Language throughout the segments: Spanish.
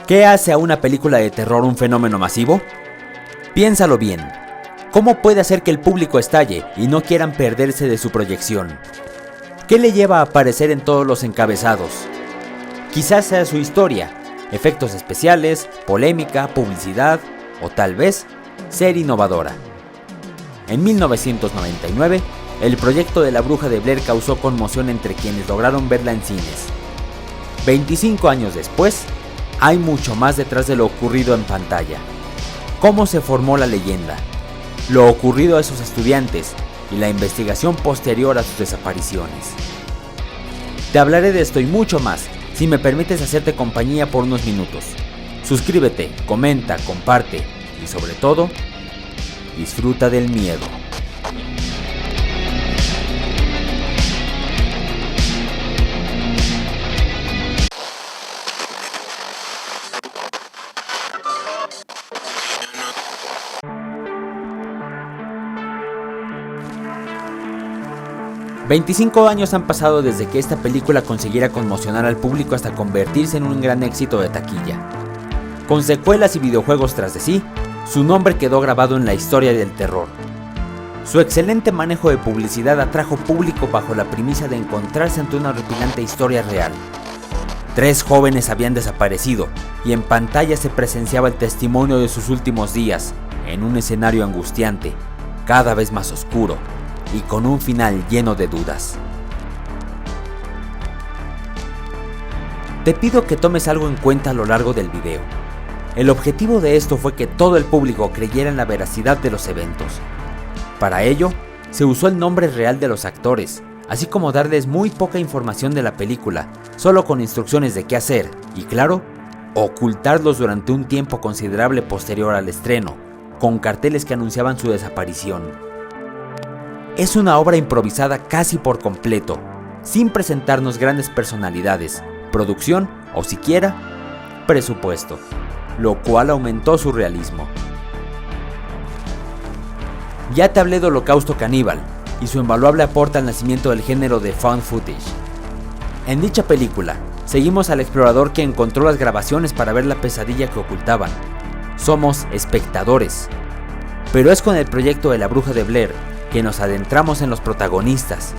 ¿Qué hace a una película de terror un fenómeno masivo? Piénsalo bien. ¿Cómo puede hacer que el público estalle y no quieran perderse de su proyección? ¿Qué le lleva a aparecer en todos los encabezados? Quizás sea su historia, efectos especiales, polémica, publicidad o tal vez ser innovadora. En 1999, el proyecto de La Bruja de Blair causó conmoción entre quienes lograron verla en cines. 25 años después, hay mucho más detrás de lo ocurrido en pantalla. ¿Cómo se formó la leyenda? Lo ocurrido a sus estudiantes y la investigación posterior a sus desapariciones. Te hablaré de esto y mucho más, si me permites hacerte compañía por unos minutos. Suscríbete, comenta, comparte y sobre todo, disfruta del miedo. $25 años han pasado desde que esta película consiguiera conmocionar al público hasta convertirse en un gran éxito de taquilla. Con secuelas y videojuegos tras de sí, su nombre quedó grabado en la historia del terror. Su excelente manejo de publicidad atrajo público bajo la premisa de encontrarse ante una horripilante historia real. 3 jóvenes habían desaparecido y en pantalla se presenciaba el testimonio de sus últimos días, en un escenario angustiante, cada vez más oscuro, y con un final lleno de dudas. Te pido que tomes algo en cuenta a lo largo del video. El objetivo de esto fue que todo el público creyera en la veracidad de los eventos. Para ello, se usó el nombre real de los actores, así como darles muy poca información de la película, solo con instrucciones de qué hacer, y claro, ocultarlos durante un tiempo considerable posterior al estreno, con carteles que anunciaban su desaparición. Es una obra improvisada casi por completo, sin presentarnos grandes personalidades, producción o siquiera presupuesto, lo cual aumentó su realismo. Ya te hablé de Holocausto Caníbal y su invaluable aporte al nacimiento del género de found footage. En dicha película, seguimos al explorador que encontró las grabaciones para ver la pesadilla que ocultaban. Somos espectadores. Pero es con el proyecto de La Bruja de Blair que nos adentramos en los protagonistas,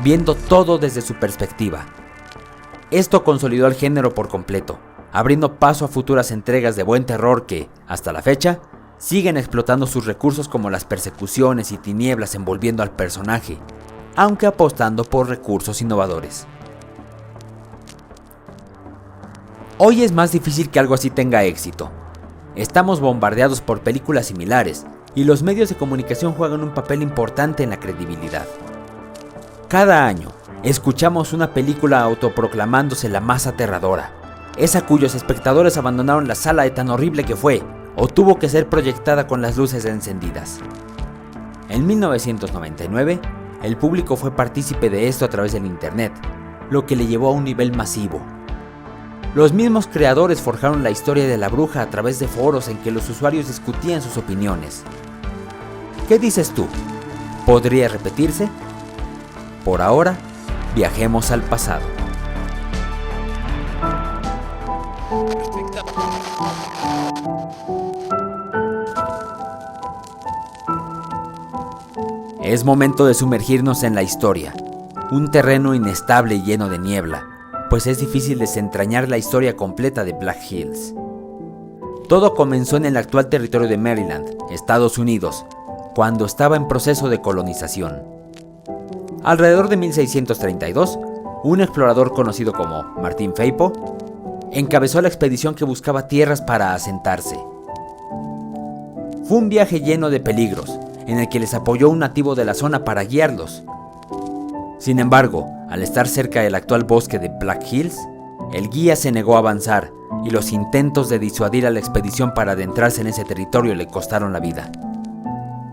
viendo todo desde su perspectiva. Esto consolidó el género por completo, abriendo paso a futuras entregas de buen terror que, hasta la fecha, siguen explotando sus recursos como las persecuciones y tinieblas envolviendo al personaje, aunque apostando por recursos innovadores. Hoy es más difícil que algo así tenga éxito. Estamos bombardeados por películas similares, y los medios de comunicación juegan un papel importante en la credibilidad. Cada año, escuchamos una película autoproclamándose la más aterradora, esa cuyos espectadores abandonaron la sala de tan horrible que fue, o tuvo que ser proyectada con las luces encendidas. En 1999, el público fue partícipe de esto a través del internet, lo que le llevó a un nivel masivo. Los mismos creadores forjaron la historia de la bruja a través de foros en que los usuarios discutían sus opiniones. ¿Qué dices tú? ¿Podría repetirse? Por ahora, viajemos al pasado. Es momento de sumergirnos en la historia, un terreno inestable y lleno de niebla, pues es difícil desentrañar la historia completa de Black Hills. Todo comenzó en el actual territorio de Maryland, Estados Unidos, cuando estaba en proceso de colonización. Alrededor de 1632, un explorador conocido como Martin Feipo encabezó la expedición que buscaba tierras para asentarse. Fue un viaje lleno de peligros, en el que les apoyó un nativo de la zona para guiarlos. Sin embargo, al estar cerca del actual bosque de Black Hills, el guía se negó a avanzar y los intentos de disuadir a la expedición para adentrarse en ese territorio le costaron la vida.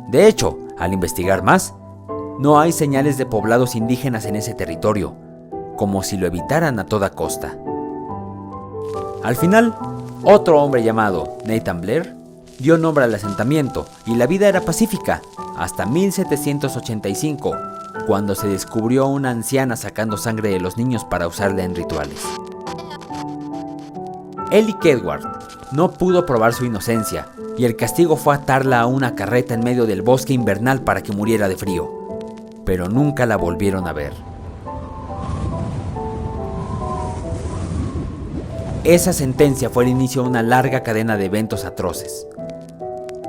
De hecho, al investigar más, no hay señales de poblados indígenas en ese territorio, como si lo evitaran a toda costa. Al final, otro hombre llamado Nathan Blair dio nombre al asentamiento y la vida era pacífica, hasta 1785, cuando se descubrió a una anciana sacando sangre de los niños para usarla en rituales. Elly Kedward no pudo probar su inocencia, y el castigo fue atarla a una carreta en medio del bosque invernal para que muriera de frío, pero nunca la volvieron a ver. Esa sentencia fue el inicio de una larga cadena de eventos atroces.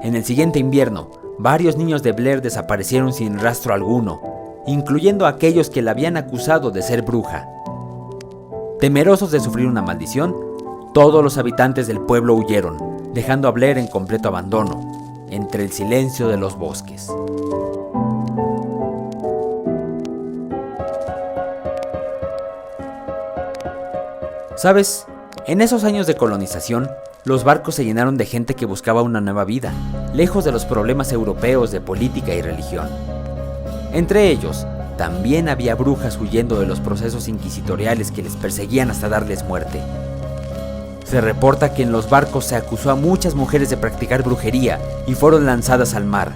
En el siguiente invierno, varios niños de Blair desaparecieron sin rastro alguno, incluyendo a aquellos que la habían acusado de ser bruja. Temerosos de sufrir una maldición, todos los habitantes del pueblo huyeron, dejando a Blair en completo abandono, entre el silencio de los bosques. ¿Sabes? En esos años de colonización, los barcos se llenaron de gente que buscaba una nueva vida, lejos de los problemas europeos de política y religión. Entre ellos, también había brujas huyendo de los procesos inquisitoriales que les perseguían hasta darles muerte. Se reporta que en los barcos se acusó a muchas mujeres de practicar brujería y fueron lanzadas al mar,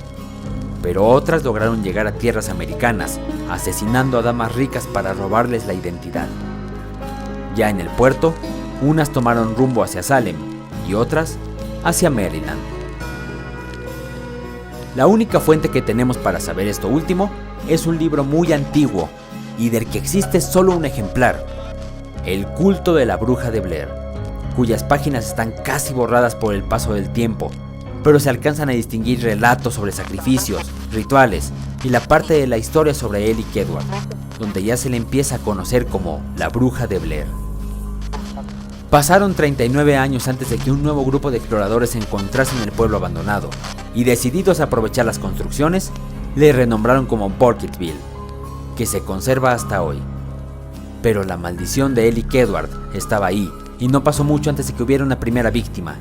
pero otras lograron llegar a tierras americanas, asesinando a damas ricas para robarles la identidad. Ya en el puerto, unas tomaron rumbo hacia Salem y otras hacia Maryland. La única fuente que tenemos para saber esto último es un libro muy antiguo y del que existe solo un ejemplar, El culto de la bruja de Blair, cuyas páginas están casi borradas por el paso del tiempo, pero se alcanzan a distinguir relatos sobre sacrificios, rituales y la parte de la historia sobre Elly Kedward, donde ya se le empieza a conocer como la bruja de Blair. Pasaron 39 años antes de que un nuevo grupo de exploradores se encontrase en el pueblo abandonado, y decididos a aprovechar las construcciones, le renombraron como Burkittville, que se conserva hasta hoy. Pero la maldición de Elly Kedward estaba ahí, y no pasó mucho antes de que hubiera una primera víctima.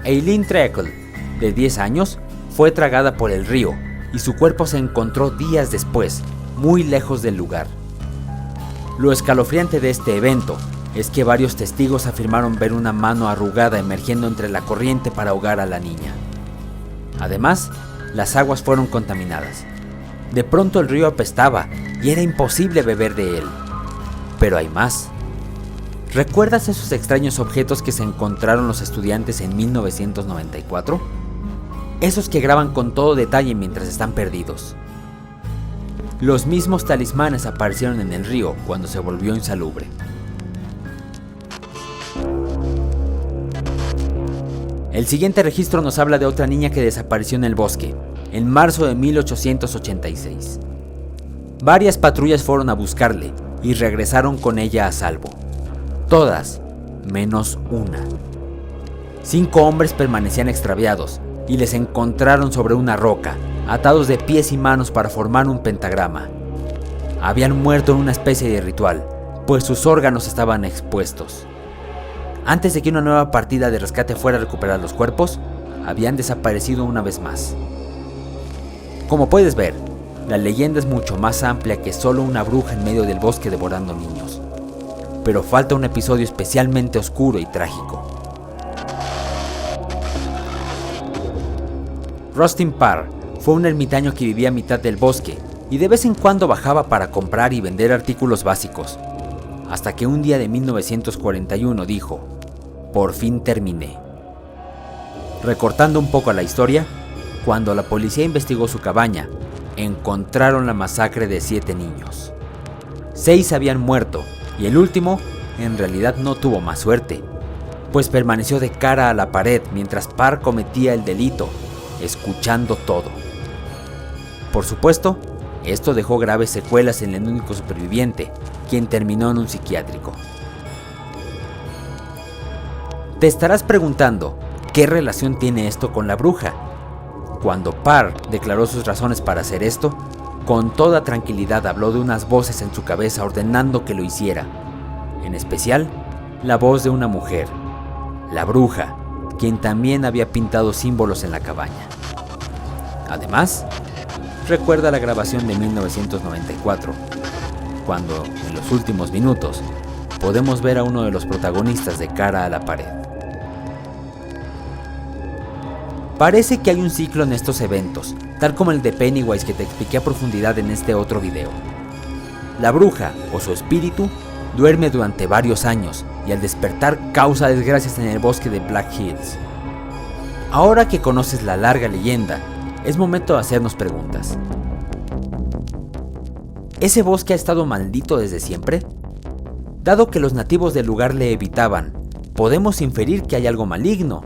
Eileen Treacle, de 10 años, fue tragada por el río, y su cuerpo se encontró días después, muy lejos del lugar. Lo escalofriante de este evento es que varios testigos afirmaron ver una mano arrugada emergiendo entre la corriente para ahogar a la niña. Además, las aguas fueron contaminadas. De pronto el río apestaba y era imposible beber de él. Pero hay más. ¿Recuerdas esos extraños objetos que se encontraron los estudiantes en 1994? Esos que graban con todo detalle mientras están perdidos. Los mismos talismanes aparecieron en el río cuando se volvió insalubre. El siguiente registro nos habla de otra niña que desapareció en el bosque, en marzo de 1886. Varias patrullas fueron a buscarle y regresaron con ella a salvo. Todas, menos una. 5 hombres permanecían extraviados y les encontraron sobre una roca, atados de pies y manos para formar un pentagrama. Habían muerto en una especie de ritual, pues sus órganos estaban expuestos. Antes de que una nueva partida de rescate fuera a recuperar los cuerpos, habían desaparecido una vez más. Como puedes ver, la leyenda es mucho más amplia que solo una bruja en medio del bosque devorando niños. Pero falta un episodio especialmente oscuro y trágico. Rustin Parr fue un ermitaño que vivía a mitad del bosque y de vez en cuando bajaba para comprar y vender artículos básicos, hasta que un día de 1941 dijo: "Por fin terminé". Recortando un poco la historia, cuando la policía investigó su cabaña, encontraron la masacre de 7 niños. 6 habían muerto y el último en realidad no tuvo más suerte, pues permaneció de cara a la pared mientras Parr cometía el delito, escuchando todo. Por supuesto, esto dejó graves secuelas en el único superviviente, quien terminó en un psiquiátrico. Te estarás preguntando, ¿qué relación tiene esto con la bruja? Cuando Parr declaró sus razones para hacer esto, con toda tranquilidad habló de unas voces en su cabeza ordenando que lo hiciera. En especial, la voz de una mujer, la bruja, quien también había pintado símbolos en la cabaña. Además, recuerda la grabación de 1994, cuando, en los últimos minutos, podemos ver a uno de los protagonistas de cara a la pared. Parece que hay un ciclo en estos eventos, tal como el de Pennywise que te expliqué a profundidad en este otro video. La bruja, o su espíritu, duerme durante varios años y al despertar causa desgracias en el bosque de Black Hills. Ahora que conoces la larga leyenda, es momento de hacernos preguntas. ¿Ese bosque ha estado maldito desde siempre? Dado que los nativos del lugar le evitaban, podemos inferir que hay algo maligno,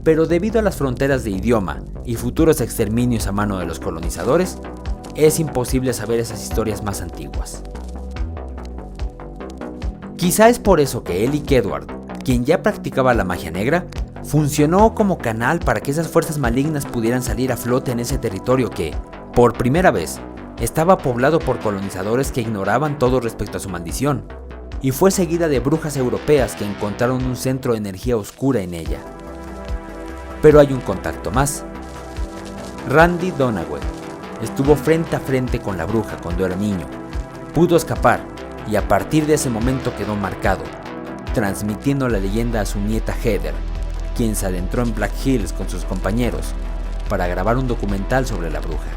pero debido a las fronteras de idioma y futuros exterminios a mano de los colonizadores, es imposible saber esas historias más antiguas. Quizá es por eso que Ellic Edward, quien ya practicaba la magia negra, funcionó como canal para que esas fuerzas malignas pudieran salir a flote en ese territorio que, por primera vez, estaba poblado por colonizadores que ignoraban todo respecto a su maldición, y fue seguida de brujas europeas que encontraron un centro de energía oscura en ella. Pero hay un contacto más. Randy Donahue estuvo frente a frente con la bruja cuando era niño, pudo escapar y a partir de ese momento quedó marcado, transmitiendo la leyenda a su nieta Heather, quien se adentró en Black Hills con sus compañeros para grabar un documental sobre la bruja.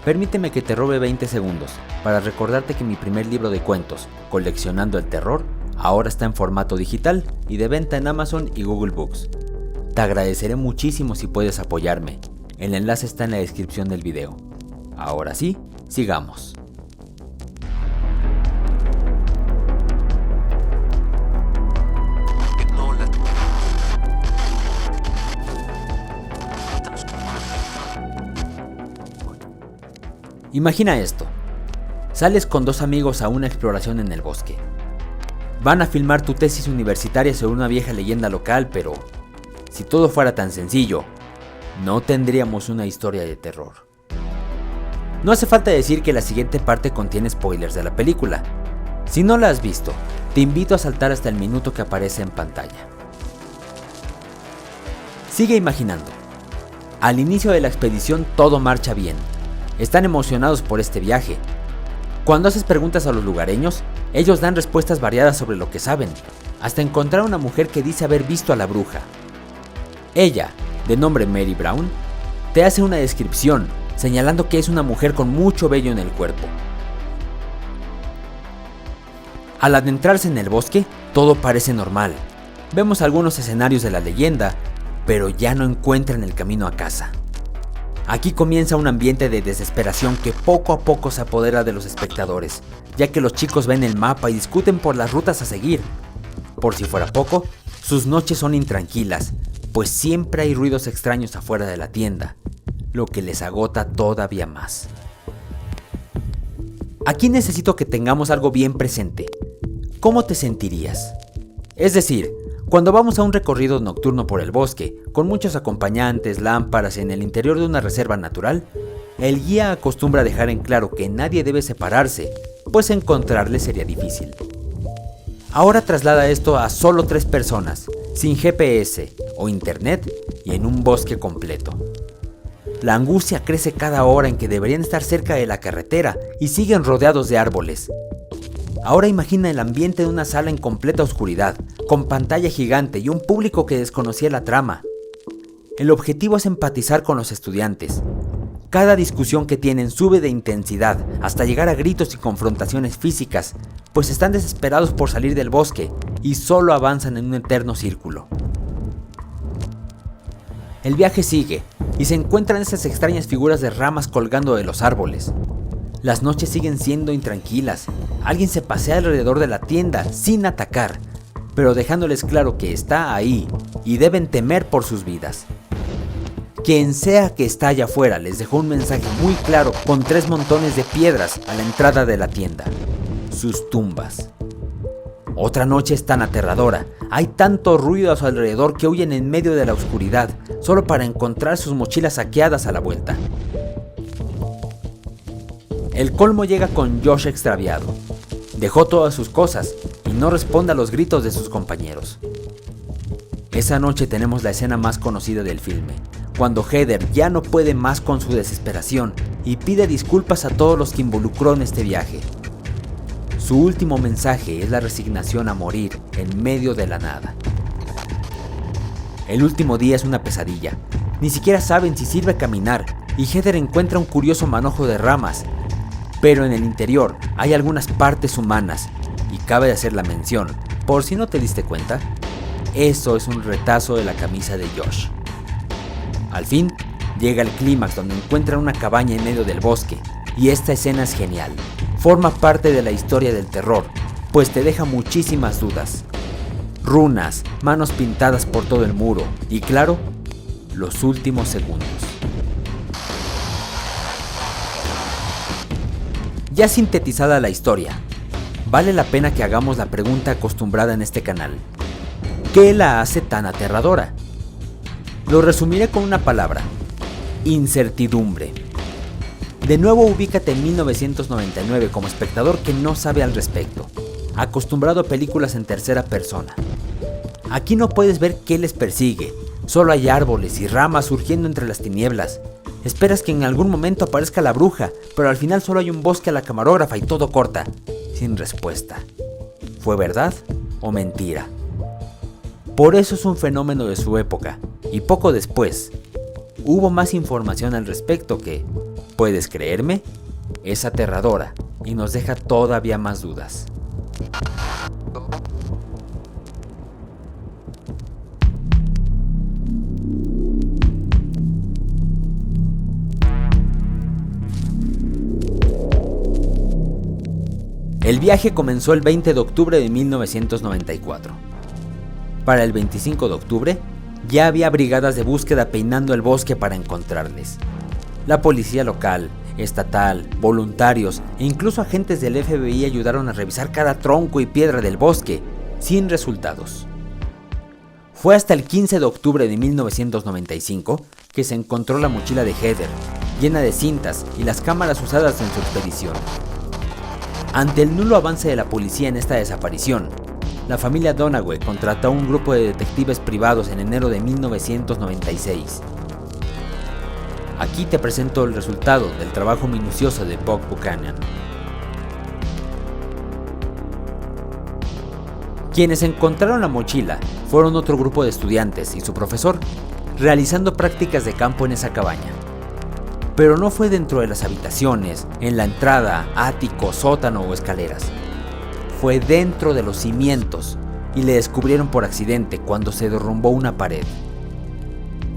Permíteme que te robe 20 segundos para recordarte que mi primer libro de cuentos, Coleccionando el Terror, ahora está en formato digital y de venta en Amazon y Google Books. Te agradeceré muchísimo si puedes apoyarme. El enlace está en la descripción del video. Ahora sí, sigamos. Imagina esto. Sales con 2 amigos a una exploración en el bosque. Van a filmar tu tesis universitaria sobre una vieja leyenda local, pero si todo fuera tan sencillo, no tendríamos una historia de terror. No hace falta decir que la siguiente parte contiene spoilers de la película. Si no la has visto, te invito a saltar hasta el minuto que aparece en pantalla. Sigue imaginando. Al inicio de la expedición todo marcha bien. Están emocionados por este viaje. Cuando haces preguntas a los lugareños, ellos dan respuestas variadas sobre lo que saben, hasta encontrar una mujer que dice haber visto a la bruja. Ella, de nombre Mary Brown, te hace una descripción, señalando que es una mujer con mucho vello en el cuerpo. Al adentrarse en el bosque, todo parece normal. Vemos algunos escenarios de la leyenda, pero ya no encuentran el camino a casa. Aquí comienza un ambiente de desesperación que poco a poco se apodera de los espectadores, ya que los chicos ven el mapa y discuten por las rutas a seguir. Por si fuera poco, sus noches son intranquilas, pues siempre hay ruidos extraños afuera de la tienda, lo que les agota todavía más. Aquí necesito que tengamos algo bien presente. ¿Cómo te sentirías? Es decir, cuando vamos a un recorrido nocturno por el bosque, con muchos acompañantes, lámparas en el interior de una reserva natural, el guía acostumbra a dejar en claro que nadie debe separarse, pues encontrarle sería difícil. Ahora traslada esto a solo 3 personas, sin GPS o internet y en un bosque completo. La angustia crece cada hora en que deberían estar cerca de la carretera y siguen rodeados de árboles. Ahora imagina el ambiente de una sala en completa oscuridad, con pantalla gigante y un público que desconocía la trama. El objetivo es empatizar con los estudiantes. Cada discusión que tienen sube de intensidad hasta llegar a gritos y confrontaciones físicas, pues están desesperados por salir del bosque y solo avanzan en un eterno círculo. El viaje sigue y se encuentran esas extrañas figuras de ramas colgando de los árboles. Las noches siguen siendo intranquilas. Alguien se pasea alrededor de la tienda sin atacar, pero dejándoles claro que está ahí y deben temer por sus vidas. Quien sea que está allá afuera les dejó un mensaje muy claro con 3 montones de piedras a la entrada de la tienda. Sus tumbas. Otra noche es tan aterradora. Hay tanto ruido a su alrededor que huyen en medio de la oscuridad, solo para encontrar sus mochilas saqueadas a la vuelta. El colmo llega con Josh extraviado. Dejó todas sus cosas y no responde a los gritos de sus compañeros. Esa noche tenemos la escena más conocida del filme, cuando Heather ya no puede más con su desesperación y pide disculpas a todos los que involucró en este viaje. Su último mensaje es la resignación a morir en medio de la nada. El último día es una pesadilla. Ni siquiera saben si sirve caminar y Heather encuentra un curioso manojo de ramas. Pero en el interior hay algunas partes humanas y cabe hacer la mención, por si no te diste cuenta, eso es un retazo de la camisa de Josh. Al fin, llega el clímax donde encuentran una cabaña en medio del bosque y esta escena es genial. Forma parte de la historia del terror, pues te deja muchísimas dudas. Runas, manos pintadas por todo el muro y claro, los últimos segundos. Ya sintetizada la historia, vale la pena que hagamos la pregunta acostumbrada en este canal. ¿Qué la hace tan aterradora? Lo resumiré con una palabra: incertidumbre. De nuevo ubícate en 1999 como espectador que no sabe al respecto, acostumbrado a películas en tercera persona. Aquí no puedes ver qué les persigue, solo hay árboles y ramas surgiendo entre las tinieblas. Esperas que en algún momento aparezca la bruja, pero al final solo hay un bosque a la camarógrafa y todo corta, sin respuesta. ¿Fue verdad o mentira? Por eso es un fenómeno de su época, y poco después, hubo más información al respecto que, ¿puedes creerme?, es aterradora y nos deja todavía más dudas. El viaje comenzó el 20 de octubre de 1994. Para el 25 de octubre, ya había brigadas de búsqueda peinando el bosque para encontrarles. La policía local, estatal, voluntarios e incluso agentes del FBI ayudaron a revisar cada tronco y piedra del bosque, sin resultados. Fue hasta el 15 de octubre de 1995 que se encontró la mochila de Heather, llena de cintas y las cámaras usadas en su expedición. Ante el nulo avance de la policía en esta desaparición, la familia Donahue contrató a un grupo de detectives privados en enero de 1996. Aquí te presento el resultado del trabajo minucioso de Buck Buchanan. Quienes encontraron la mochila fueron otro grupo de estudiantes y su profesor, realizando prácticas de campo en esa cabaña. Pero no fue dentro de las habitaciones, en la entrada, ático, sótano o escaleras. Fue dentro de los cimientos y le descubrieron por accidente cuando se derrumbó una pared.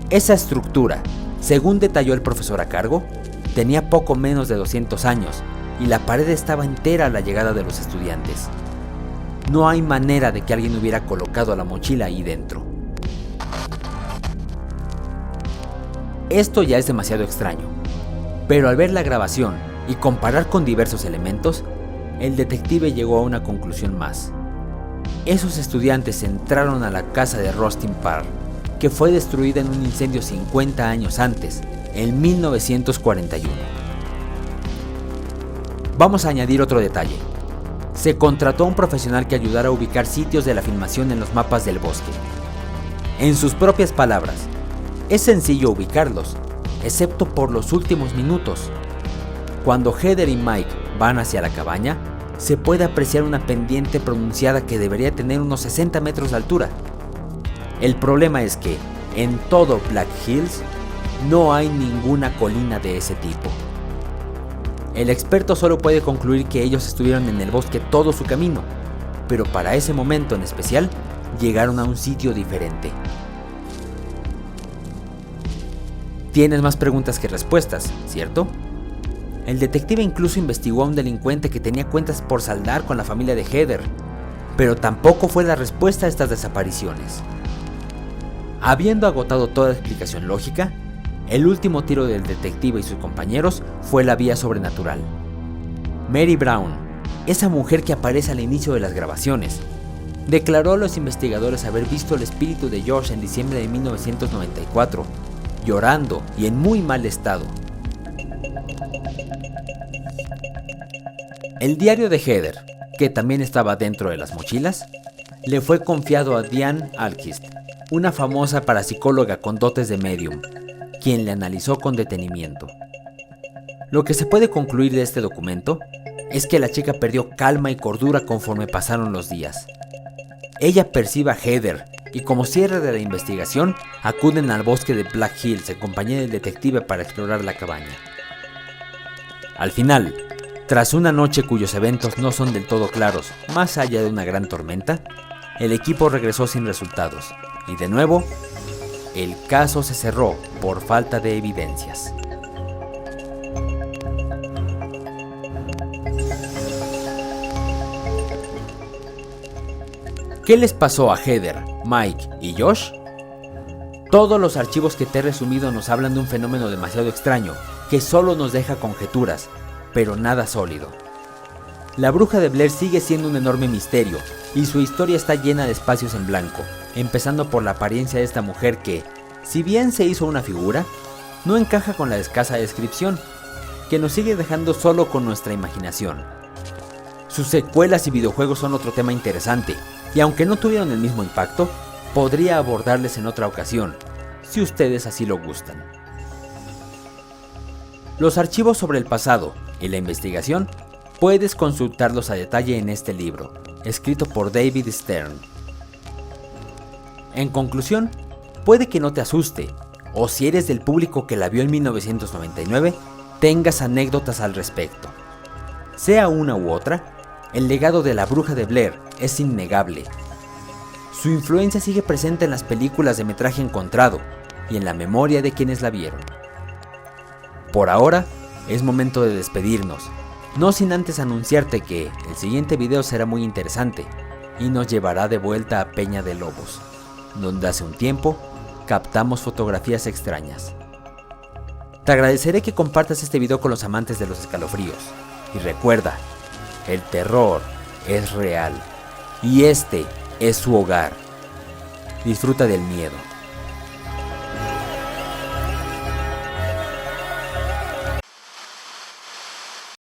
Esa estructura, según detalló el profesor a cargo, tenía poco menos de 200 años y la pared estaba entera a la llegada de los estudiantes. No hay manera de que alguien hubiera colocado la mochila ahí dentro. Esto ya es demasiado extraño, pero al ver la grabación y comparar con diversos elementos, el detective llegó a una conclusión más. Esos estudiantes entraron a la casa de Rustin Parr, que fue destruida en un incendio 50 años antes, en 1941. Vamos a añadir otro detalle. Se contrató a un profesional que ayudara a ubicar sitios de la filmación en los mapas del bosque. En sus propias palabras, es sencillo ubicarlos, excepto por los últimos minutos. Cuando Heather y Mike van hacia la cabaña, se puede apreciar una pendiente pronunciada que debería tener unos 60 metros de altura. El problema es que, en todo Black Hills, no hay ninguna colina de ese tipo. El experto solo puede concluir que ellos estuvieron en el bosque todo su camino, pero para ese momento en especial, llegaron a un sitio diferente. Tienes más preguntas que respuestas, ¿cierto? El detective incluso investigó a un delincuente que tenía cuentas por saldar con la familia de Heather, pero tampoco fue la respuesta a estas desapariciones. Habiendo agotado toda explicación lógica, el último tiro del detective y sus compañeros fue la vía sobrenatural. Mary Brown, esa mujer que aparece al inicio de las grabaciones, declaró a los investigadores haber visto el espíritu de Josh en diciembre de 1994, llorando y en muy mal estado. El diario de Heather, que también estaba dentro de las mochilas, le fue confiado a Diane Alquist, una famosa parapsicóloga con dotes de medium, quien le analizó con detenimiento. Lo que se puede concluir de este documento es que la chica perdió calma y cordura conforme pasaron los días. Ella percibe a Heather y como cierre de la investigación, acuden al bosque de Black Hills en compañía del detective para explorar la cabaña. Al final, tras una noche cuyos eventos no son del todo claros, más allá de una gran tormenta, el equipo regresó sin resultados, y de nuevo, el caso se cerró por falta de evidencias. ¿Qué les pasó a Heather, Mike y Josh? Todos los archivos que te he resumido nos hablan de un fenómeno demasiado extraño, que solo nos deja conjeturas, pero nada sólido. La bruja de Blair sigue siendo un enorme misterio, y su historia está llena de espacios en blanco, empezando por la apariencia de esta mujer que, si bien se hizo una figura, no encaja con la escasa descripción, que nos sigue dejando solo con nuestra imaginación. Sus secuelas y videojuegos son otro tema interesante, y aunque no tuvieron el mismo impacto, podría abordarles en otra ocasión, si ustedes así lo gustan. Los archivos sobre el pasado y la investigación puedes consultarlos a detalle en este libro, escrito por David Stern. En conclusión, puede que no te asuste, o si eres del público que la vio en 1999, tengas anécdotas al respecto. Sea una u otra, el legado de la bruja de Blair es innegable. Su influencia sigue presente en las películas de metraje encontrado y en la memoria de quienes la vieron. Por ahora, es momento de despedirnos, no sin antes anunciarte que el siguiente video será muy interesante y nos llevará de vuelta a Peña de Lobos, donde hace un tiempo captamos fotografías extrañas. Te agradeceré que compartas este video con los amantes de los escalofríos, y recuerda, el terror es real, y este es su hogar. Disfruta del miedo.